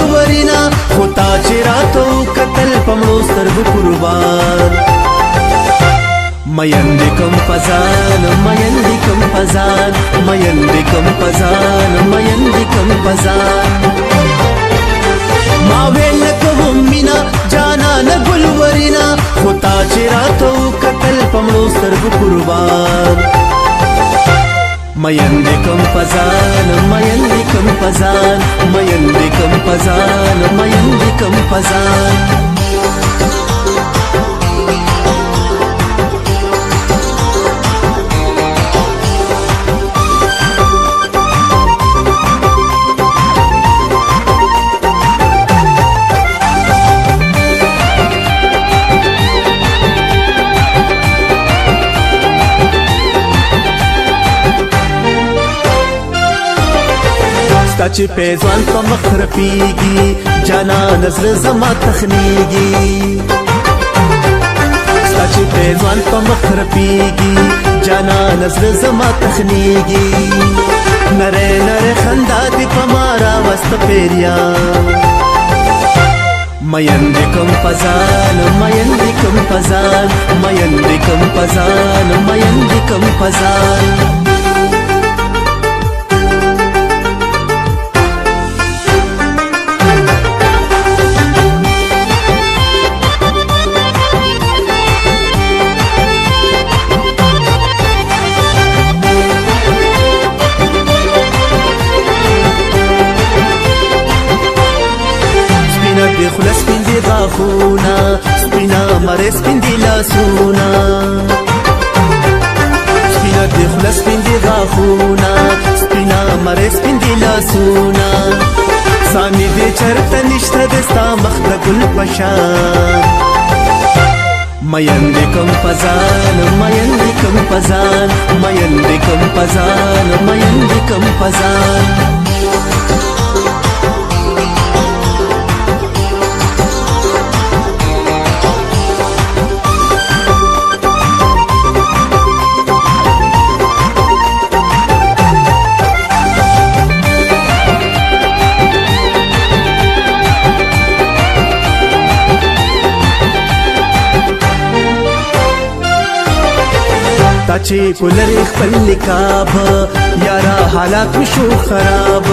ګلورینا خو تا چې راته وکتل په مړو سترګو قربان مین دې کم پزان مین دې کم پزان مین دې کم پزان مین دې کم پزان ما ویل کوم مینا جانان ګلورینا خو تا چې راته وکتل په مړو سترګو قربان مین دې کم پزان مین دې کم پزان مین دې کم پزان مین دې کم پزان ستا چې پیزوان په مخ رپیږي جانان زړه زما تخنیږي ستا چې پیزوان په مخ رپیږي جانان زړه زما تخنیږي نره نره خندا دې په ما راوسته پیریان مین دې کم پزان مین دې کم پزان مین دې کم پزان مین دې کم پزان خلص پندی غاخونا سپینا مرس پندی لاسونا سپینا دی خلص پندی غاخونا سپینا مرس پندی لاسونا سانی دی چرت نشتا دستا مخت گل پشان مین دی کم پزان مین دی کم پزان مین دی کم پزان مین دی کم پزان تا چې پلرې خپل نکاب یارا حالات مشو خراب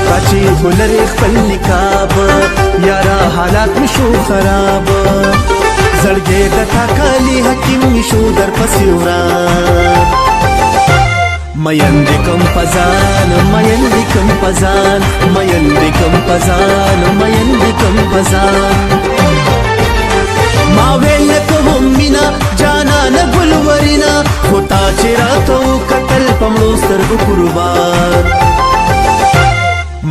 تا چې پلرې خپل نکاب یارا حالات مشو خراب زړګې د ټاکلي حکیم مشو در پسې وران مین دې کم پزان مین دې کم پزان مین دې کم پزان مین دې کم پزان ما ویل کوم مینا جانان ګلورینا خو تا چې راته وکتل په مړو سترګو قربان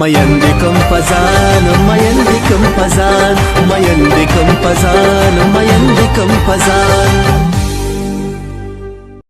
مین دې کم پزان مین دې کم پزان مین دې کم پزان مین دې کم پزان